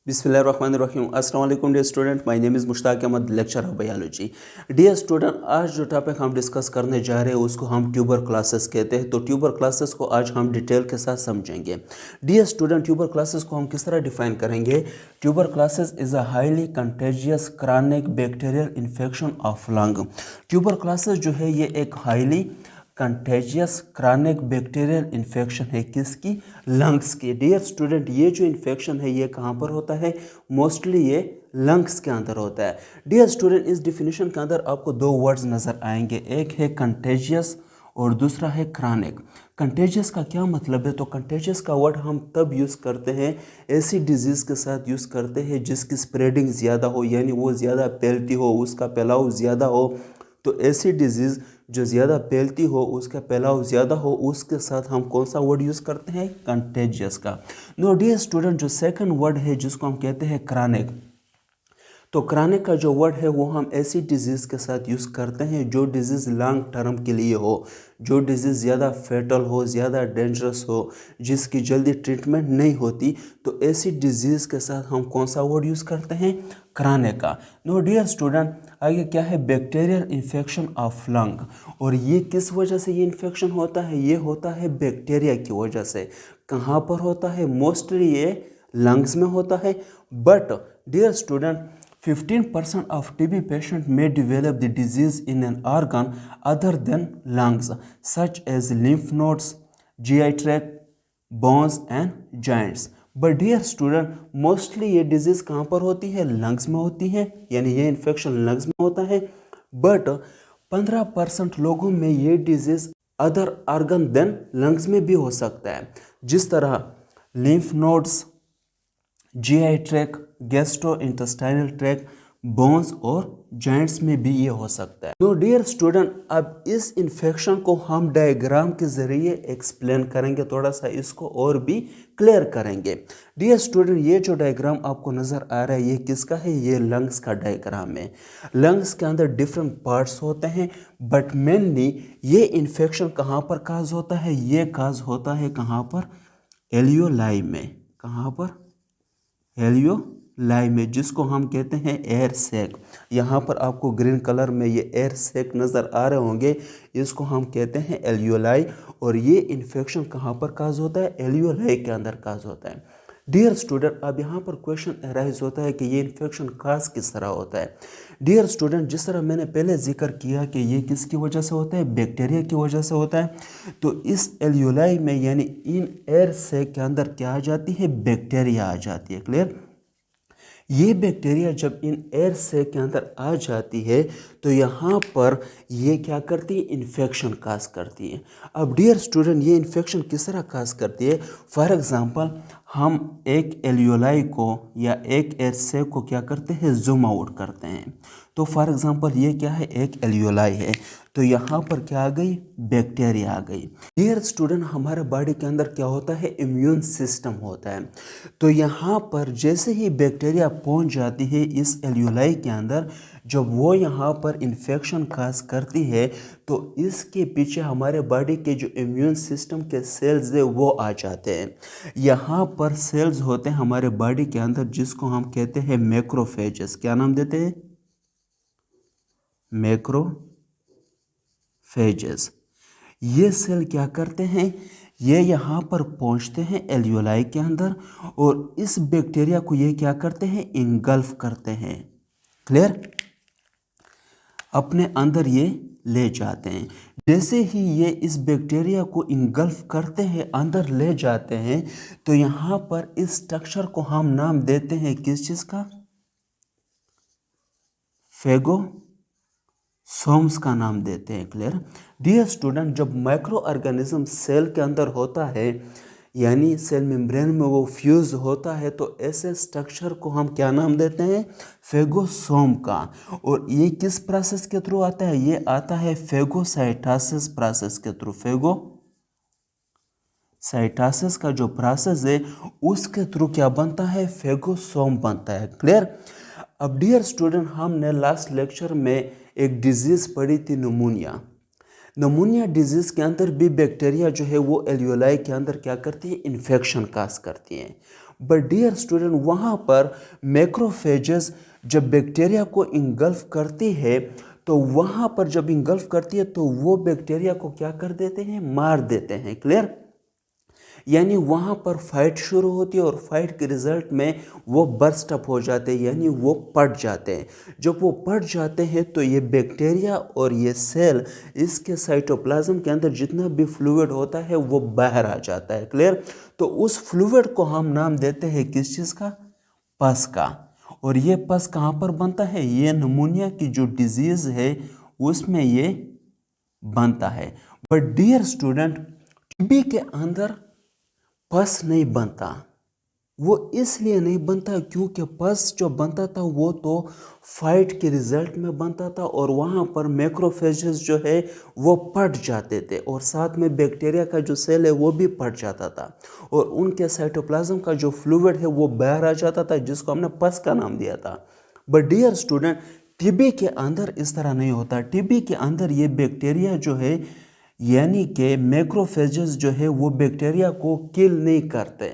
बिस्मिल्लाहिर्रहमानिर्रहीम। अस्सलाम वालेकुम dear student, my name is Mushtaq Ahmed, lecture of biology. Dear student, आज जो टॉपिक हम डिस्कस करने जा रहे हैं उसको हम ट्यूबर क्लासेस कहते हैं। तो ट्यूबर क्लासेस को आज हम डिटेल के साथ समझेंगे। डियर स्टूडेंट, ट्यूबर क्लासेस को हम किस तरह डिफाइन करेंगे? Tuber classes is a highly contagious chronic bacterial infection of lung. Tuber classes जो है ये एक highly contagious chronic bacterial infection है। किसकी? लंग्स की। डियर स्टूडेंट, ये जो इन्फेक्शन है ये कहाँ पर होता है? मोस्टली ये लंग्स के अंदर होता है। डियर स्टूडेंट, इस डिफिनीशन के अंदर आपको दो वर्ड्स नज़र आएंगे, एक है कंटेजियस और दूसरा है क्रॉनिक। कंटेजियस का क्या मतलब है? तो कंटेजियस का वर्ड हम तब यूज़ करते हैं ऐसी डिजीज़ के साथ यूज़ करते हैं जिसकी स्प्रेडिंग ज़्यादा हो, यानी वो ज़्यादा फैलती हो, उसका फैलाव ज़्यादा हो। तो ऐसी डिजीज़ जो ज़्यादा फैलती हो, उसका फैलाव ज़्यादा हो, उसके साथ हम कौन सा वर्ड यूज़ करते हैं? कंटेजियस का। नो डियर स्टूडेंट, जो सेकंड वर्ड है जिसको हम कहते हैं क्रॉनिक, तो क्रॉनिक का जो वर्ड है वो हम ऐसी डिजीज़ के साथ यूज़ करते हैं जो डिजीज़ लॉन्ग टर्म के लिए हो, जो डिजीज़ ज़्यादा फेटल हो, ज़्यादा डेंजरस हो, जिसकी जल्दी ट्रीटमेंट नहीं होती। तो ऐसी डिजीज़ के साथ हम कौन सा वर्ड यूज़ करते हैं? क्रॉनिक का। नो डियर स्टूडेंट, आगे क्या है? Bacterial infection of lung. और ये किस वजह से ये इन्फेक्शन होता है? ये होता है बैक्टीरिया की वजह से। कहाँ पर होता है? मोस्टली ये लंग्स में होता है। But dear student, 15% of TB patients may develop the disease in an organ other than lungs, such as lymph nodes, GI tract, bones and joints. But dear student, mostly ये disease कहाँ पर होती है? Lungs में होती है, यानी ये इन्फेक्शन लंग्स में होता है। बट 15% लोगों में ये disease other organ than lungs में भी हो सकता है, जिस तरह lymph nodes, GI tract, gastro intestinal tract, bones और जॉइंट्स में भी ये हो सकता है। तो डियर स्टूडेंट, अब इस इन्फेक्शन को हम डायग्राम के ज़रिए एक्सप्लेन करेंगे, थोड़ा सा इसको और भी क्लियर करेंगे। डियर स्टूडेंट, ये जो डायग्राम आपको नज़र आ रहा है ये किसका है? ये लंग्स का डायग्राम है। लंग्स के अंदर डिफरेंट पार्ट्स होते हैं, बट मेनली ये इन्फेक्शन कहाँ पर काज होता है? ये काज होता है कहाँ पर? एलियोलाई में। कहाँ पर? एलियोलाई में, जिसको हम कहते हैं एयर सैक। यहाँ पर आपको ग्रीन कलर में ये एयर सैक नज़र आ रहे होंगे, इसको हम कहते हैं एलियोलाई। और ये इन्फेक्शन कहाँ पर काज होता है? एलियोलाई के अंदर काज होता है। डियर स्टूडेंट, अब यहाँ पर क्वेश्चन अराइज होता है कि ये इन्फेक्शन काज किस तरह होता है? डियर स्टूडेंट, जिस तरह मैंने पहले जिक्र किया कि ये किसकी वजह से होता है? बैक्टीरिया की वजह से होता है। तो इस एलियोलाई में यानी इन एयर सैक के अंदर क्या आ जाती है? बैक्टीरिया आ जाती है। क्लियर? ये बैक्टीरिया जब इन एयर सैक के अंदर आ जाती है तो यहाँ पर ये क्या करती है? इन्फेक्शन काज करती है। अब डियर स्टूडेंट, ये इन्फेक्शन किस तरह काज करती है? फॉर एग्जांपल, हम एक एलियोलाई को या एक एयर सैक को क्या करते हैं? जूम आउट करते हैं। तो फॉर एग्जांपल ये क्या है? एक एलियोलाई है। तो यहाँ पर क्या आ गई? बैक्टीरिया आ गई। डियर स्टूडेंट, हमारे बॉडी के अंदर क्या होता है? इम्यून सिस्टम होता है। तो यहाँ पर जैसे ही बैक्टीरिया पहुँच जाती है इस एलियोलाई के अंदर, जब वो यहाँ पर इन्फेक्शन काज करती है तो इसके पीछे हमारे बॉडी के जो इम्यून सिस्टम के सेल्स है वो आ जाते हैं। यहाँ पर सेल्स होते हैं हमारे बॉडी के अंदर जिसको हम कहते हैं मैक्रोफेजेस। क्या नाम देते हैं? मैक्रोफेजेस। ये सेल क्या करते हैं? ये यहाँ पर पहुँचते हैं एलियोलाई के अंदर और इस बैक्टीरिया को ये क्या करते हैं? इंगल्फ करते हैं। क्लियर? अपने अंदर ये ले जाते हैं। जैसे ही ये इस बैक्टीरिया को इंगल्फ करते हैं, अंदर ले जाते हैं, तो यहाँ पर इस स्ट्रक्चर को हम नाम देते हैं किस चीज़ का? फेगोसोम्स का नाम देते हैं। क्लियर? डियर स्टूडेंट, जब माइक्रो ऑर्गेनिज्म सेल के अंदर होता है यानी सेल मेम्ब्रेन में वो फ्यूज होता है, तो ऐसे स्ट्रक्चर को हम क्या नाम देते हैं? फेगोसोम का। और ये किस प्रोसेस के थ्रू आता है? ये आता है फेगोसाइटोसिस प्रोसेस के थ्रू। फेगोसाइटोसिस का जो प्रोसेस है उसके थ्रू क्या बनता है? फेगोसोम बनता है। क्लियर? अब डियर स्टूडेंट, हमने लास्ट लेक्चर में एक डिजीज पढ़ी थी, निमोनिया। नमूनिया डिजीज़ के अंदर भी बैक्टीरिया जो है वो एलियोलाई के अंदर क्या करती है? इन्फेक्शन काज करती है। बट डियर स्टूडेंट वहाँ पर मैक्रोफेजेस जब बैक्टीरिया को इंगल्फ करती है तो वहाँ पर जब इंगल्फ करती है तो वो बैक्टीरिया को क्या कर देते हैं, मार देते हैं। क्लियर? यानी वहाँ पर फाइट शुरू होती है और फाइट के रिजल्ट में वो बर्स्ट अप हो जाते हैं, यानी वो पट जाते हैं। जब वो पट जाते हैं तो ये बैक्टीरिया और ये सेल, इसके साइटोप्लाज्म के अंदर जितना भी फ्लूइड होता है वो बाहर आ जाता है। क्लियर? तो उस फ्लूइड को हम नाम देते हैं किस चीज़ का? पस का। और ये पस कहाँ पर बनता है? ये निमोनिया की जो डिजीज़ है उसमें ये बनता है। बट डियर स्टूडेंट, टीबी के अंदर पस नहीं बनता। वो इसलिए नहीं बनता क्योंकि पस जो बनता था वो तो फाइट के रिजल्ट में बनता था और वहाँ पर मैक्रोफेजेस जो है वो पट जाते थे और साथ में बैक्टीरिया का जो सेल है वो भी पट जाता था और उनके साइटोप्लाज्म का जो फ्लूइड है वो बाहर आ जाता था, जिसको हमने पस का नाम दिया था। बट डियर स्टूडेंट, टीबी के अंदर इस तरह नहीं होता। टीबी के अंदर ये बैक्टीरिया जो है यानी कि मैक्रोफेजेस जो है वो बैक्टीरिया को किल नहीं करते।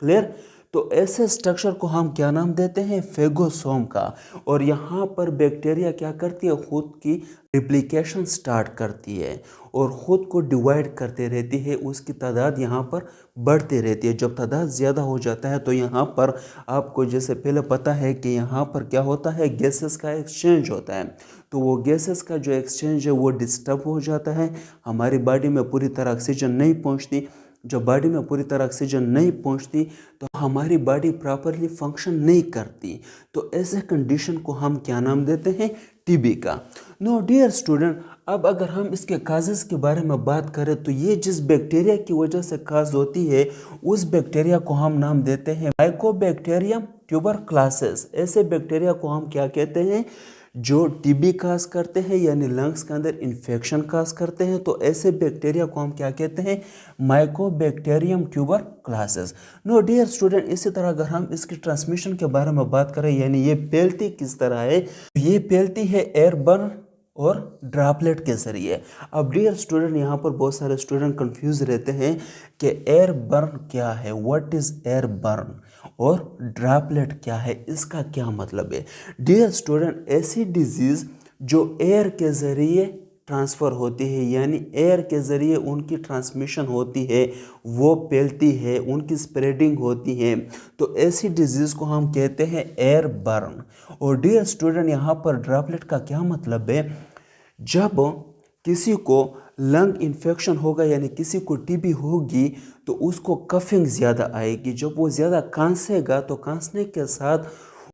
क्लियर? तो ऐसे स्ट्रक्चर को हम क्या नाम देते हैं? फेगोसोम का। और यहाँ पर बैक्टीरिया क्या करती है? खुद की रिप्लिकेशन स्टार्ट करती है और ख़ुद को डिवाइड करते रहती है। उसकी तादाद यहाँ पर बढ़ती रहती है। जब तादाद ज़्यादा हो जाता है तो यहाँ पर आपको जैसे पहले पता है कि यहाँ पर क्या होता है, गैसेस का एक्सचेंज होता है। तो वो गैसेस का जो एक्सचेंज है वो डिस्टर्ब हो जाता है, हमारी बॉडी में पूरी तरह ऑक्सीजन नहीं पहुँचती। जब बॉडी में पूरी तरह ऑक्सीजन नहीं पहुंचती तो हमारी बॉडी प्रॉपरली फंक्शन नहीं करती। तो ऐसे कंडीशन को हम क्या नाम देते हैं? टीबी का। नो डियर स्टूडेंट, अब अगर हम इसके काजेस के बारे में बात करें तो ये जिस बैक्टीरिया की वजह से काज होती है उस बैक्टीरिया को हम नाम देते हैं माइकोबैक्टीरियम ट्यूबरक्लोसिस। ऐसे बैक्टीरिया को हम क्या कहते हैं? जो टीबी काज करते हैं यानी लंग्स के अंदर इन्फेक्शन काज करते हैं। तो ऐसे बैक्टीरिया को हम क्या कहते हैं? Mycobacterium tuberculosis. No dear student, इसी तरह अगर हम इसकी ट्रांसमिशन के बारे में बात करें यानी ये फैलती किस तरह है, ये फैलती है एयरबर्न और ड्रॉपलेट के जरिए। अब डियर स्टूडेंट, यहाँ पर बहुत सारे स्टूडेंट कंफ्यूज रहते हैं कि एयरबर्न क्या है, व्हाट इज एयरबर्न, और ड्रॉपलेट क्या है, इसका क्या मतलब है। डियर स्टूडेंट, ऐसी डिजीज़ जो एयर के ज़रिए ट्रांसफ़र होती है यानी एयर के ज़रिए उनकी ट्रांसमिशन होती है, वो फैलती है, उनकी स्प्रेडिंग होती है, तो ऐसी डिजीज़ को हम कहते हैं एयरबर्न। और डियर स्टूडेंट, यहाँ पर ड्रॉपलेट का क्या मतलब है? जब किसी को लंग इन्फेक्शन होगा यानी किसी को टीबी होगी तो उसको कफिंग ज़्यादा आएगी। जब वो ज़्यादा खांसेगा तो खांसने के साथ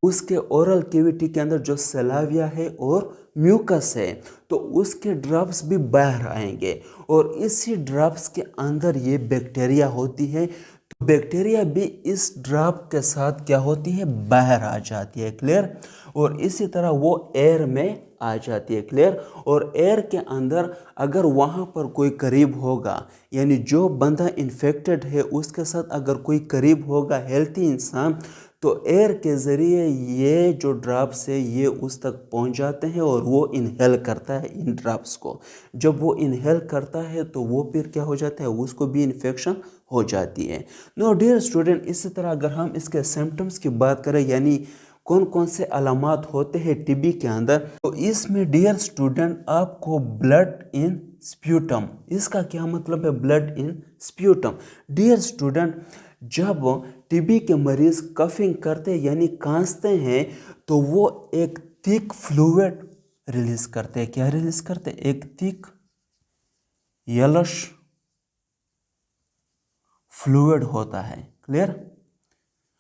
उसके ओरल कैविटी के अंदर जो सलाविया है और म्यूकस है तो उसके ड्रॉप्स भी बाहर आएंगे और इसी ड्रॉप्स के अंदर ये बैक्टीरिया होती है। तो बैक्टीरिया भी इस ड्रॉप के साथ क्या होती है? बाहर आ जाती है। क्लियर? और इसी तरह वो एयर में आ जाती है। क्लियर? और एयर के अंदर अगर वहाँ पर कोई करीब होगा यानी जो बंदा इन्फेक्टेड है उसके साथ अगर कोई करीब होगा हेल्थी इंसान, तो एयर के ज़रिए ये जो ड्रॉप्स है ये उस तक पहुंच जाते हैं और वो इनहेल करता है इन ड्रॉप्स को। जब वो इनहेल करता है तो वो फिर क्या हो जाता है? उसको भी इन्फेक्शन हो जाती है। नो डियर स्टूडेंट, इसी तरह अगर हम इसके सिम्टम्स की बात करें यानी कौन कौन से अलामात होते हैं टीबी के अंदर, तो इसमें डियर स्टूडेंट आपको ब्लड इन स्प्यूटम, इसका क्या मतलब है? Blood in sputum. Dear student, जब टीबी के मरीज कफिंग करते यानी खांसते हैं तो वो एक थिक फ्लूइड रिलीज करते हैं। क्या रिलीज करते हैं? एक थिक येलोश फ्लूइड होता है। क्लियर?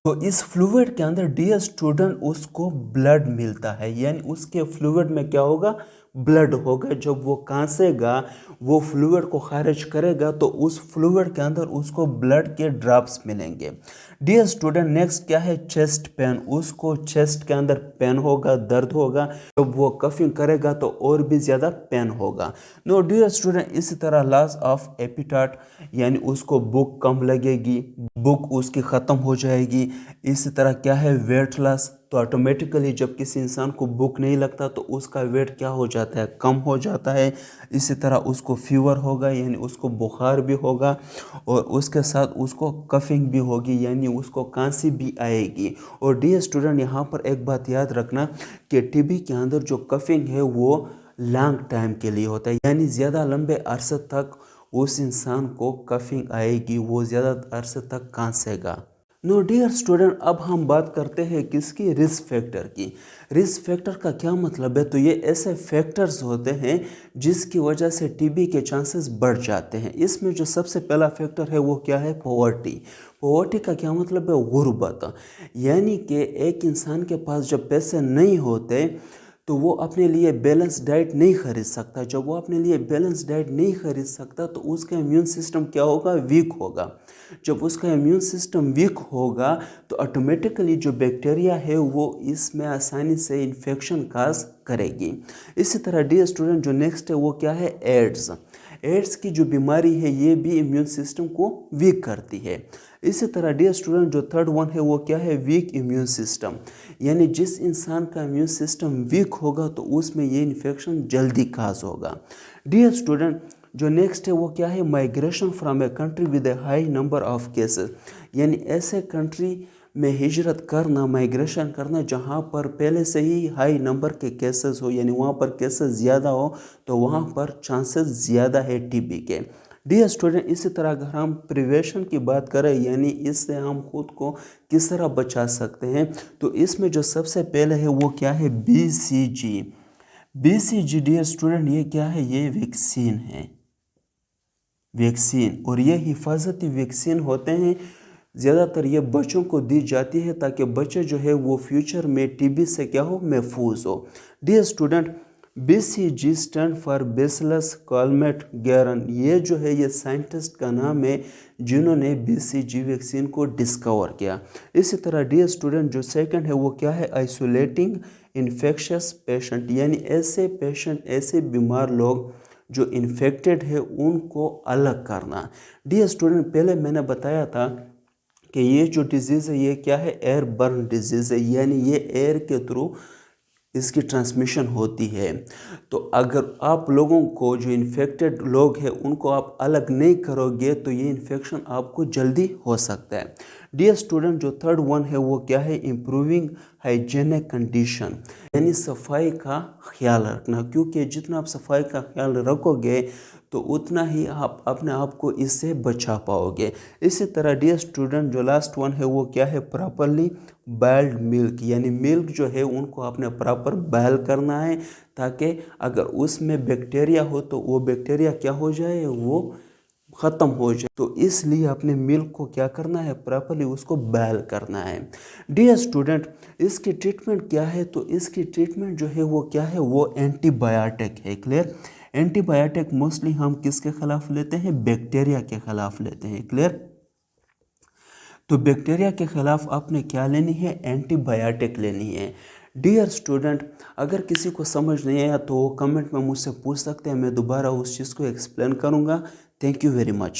तो इस फ्लूइड के अंदर डियर स्टूडेंट उसको ब्लड मिलता है यानी उसके फ्लूइड में क्या होगा? ब्लड होगा। जब वो खांसेगा वो फ्लूइड को खारिज करेगा तो उस फ्लूइड के अंदर उसको ब्लड के ड्रॉप्स मिलेंगे। डियर स्टूडेंट, नेक्स्ट क्या है? चेस्ट पेन, उसको चेस्ट के अंदर पेन होगा, दर्द होगा। जब वो कफिंग करेगा तो और भी ज़्यादा पेन होगा। नो डियर स्टूडेंट, इसी तरह लॉस ऑफ एपिटाइट यानी उसको भूख कम लगेगी, भूख उसकी ख़त्म हो जाएगी। इसी तरह क्या है? वेट लॉस, तो ऑटोमेटिकली जब किसी इंसान को भूख नहीं लगता तो उसका वेट क्या हो जाता है, कम हो जाता है। इसी तरह उसको फीवर होगा यानी उसको बुखार भी होगा और उसके साथ उसको कफिंग भी होगी यानी उसको खांसी भी आएगी। और डियर स्टूडेंट, यहाँ पर एक बात याद रखना कि टीबी के अंदर जो कफिंग है वो लॉन्ग टाइम के लिए होता है यानी ज़्यादा लंबे अरसे तक उस इंसान को कफिंग आएगी, वो ज़्यादा अरसे तक खांसेगा। नो डियर स्टूडेंट, अब हम बात करते हैं किसकी, रिस्क फैक्टर की। रिस्क फैक्टर का क्या मतलब है, तो ये ऐसे फैक्टर्स होते हैं जिसकी वजह से टीबी के चांसेस बढ़ जाते हैं। इसमें जो सबसे पहला फैक्टर है वो क्या है, पॉवर्टी। पॉवर्टी का क्या मतलब है, गुर्बत, यानी कि एक इंसान के पास जब पैसे नहीं होते तो वो अपने लिए बैलेंस डाइट नहीं खरीद सकता। जब वो अपने लिए बैलेंस डाइट नहीं खरीद सकता तो उसका इम्यून सिस्टम क्या होगा, वीक होगा। जब उसका इम्यून सिस्टम वीक होगा तो ऑटोमेटिकली जो बैक्टीरिया है वो इसमें आसानी से इन्फेक्शन काज करेगी। इसी तरह डियर स्टूडेंट, जो नेक्स्ट है वो क्या है, एड्स। एड्स की जो बीमारी है ये भी इम्यून सिस्टम को वीक करती है। इसी तरह डियर स्टूडेंट, जो थर्ड वन है वो क्या है, वीक इम्यून सिस्टम, यानी जिस इंसान का इम्यून सिस्टम वीक होगा तो उसमें ये इन्फेक्शन जल्दी काज होगा। डियर स्टूडेंट, जो नेक्स्ट है वो क्या है, migration from a country with A high number of cases, यानी ऐसे कंट्री में हिजरत करना, माइग्रेशन करना जहाँ पर पहले से ही हाई नंबर के केसेस हो, यानी वहाँ पर केसेस ज़्यादा हो तो वहाँ पर चांसेस ज़्यादा है टीबी के। डियर स्टूडेंट, इसी तरह अगर हम प्रिवेंशन की बात करें यानी इससे हम खुद को किस तरह बचा सकते हैं, तो इसमें जो सबसे पहले है वो क्या है, BCG। BCG डियर स्टूडेंट ये क्या है, ये वैक्सीन है, वैक्सीन। और ये हिफाजती वैक्सीन होते हैं, ज़्यादातर ये बच्चों को दी जाती है ताकि बच्चे जो है वो फ्यूचर में टीबी से क्या हो, महफूज हो। Dear student, BCG stand for bacillus Calmette Guerin, ये जो है ये साइंटिस्ट का नाम है जिन्होंने BCG वैक्सीन को डिस्कवर किया। इसी तरह डियर स्टूडेंट, जो सेकंड है वो क्या है, आइसोलेटिंग इन्फेक्शस पेशेंट, यानी ऐसे पेशेंट, ऐसे बीमार लोग जो इन्फेक्टेड है उनको अलग करना। डियर स्टूडेंट, पहले मैंने बताया था कि ये जो डिजीज़ है ये क्या है, एयर बर्न डिजीज़ है, यानी ये एयर के थ्रू इसकी ट्रांसमिशन होती है। तो अगर आप लोगों को, जो इन्फेक्टेड लोग हैं उनको आप अलग नहीं करोगे तो ये इन्फेक्शन आपको जल्दी हो सकता है। डियर स्टूडेंट, जो थर्ड वन है वो क्या है, इम्प्रूविंग हाइजीनिक कंडीशन, यानी सफाई का ख्याल रखना, क्योंकि जितना आप सफाई का ख्याल रखोगे तो उतना ही आप अपने आप को इससे बचा पाओगे। इसी तरह डियर स्टूडेंट, जो लास्ट वन है वो क्या है, प्रॉपरली बॉइल्ड मिल्क, यानी मिल्क जो है उनको आपने प्रॉपर बॉयल करना है ताकि अगर उसमें बैक्टीरिया हो तो वो बैक्टीरिया क्या हो जाए, वो ख़त्म हो जाए। तो इसलिए अपने मिल्क को क्या करना है, प्रॉपरली उसको बॉयल करना है। डियर स्टूडेंट, इसकी ट्रीटमेंट क्या है, तो इसकी ट्रीटमेंट जो है वो क्या है, वो एंटीबायोटिक है। क्लियर, एंटीबायोटिक मोस्टली हम किसके खिलाफ लेते हैं, बैक्टीरिया के खिलाफ लेते हैं। क्लियर, तो बैक्टीरिया के खिलाफ आपने क्या लेनी है, एंटीबायोटिक लेनी है। डियर स्टूडेंट, अगर किसी को समझ नहीं आया तो वो कमेंट में मुझसे पूछ सकते हैं, मैं दोबारा उस चीज़ को एक्सप्लेन करूँगा। Thank you very much.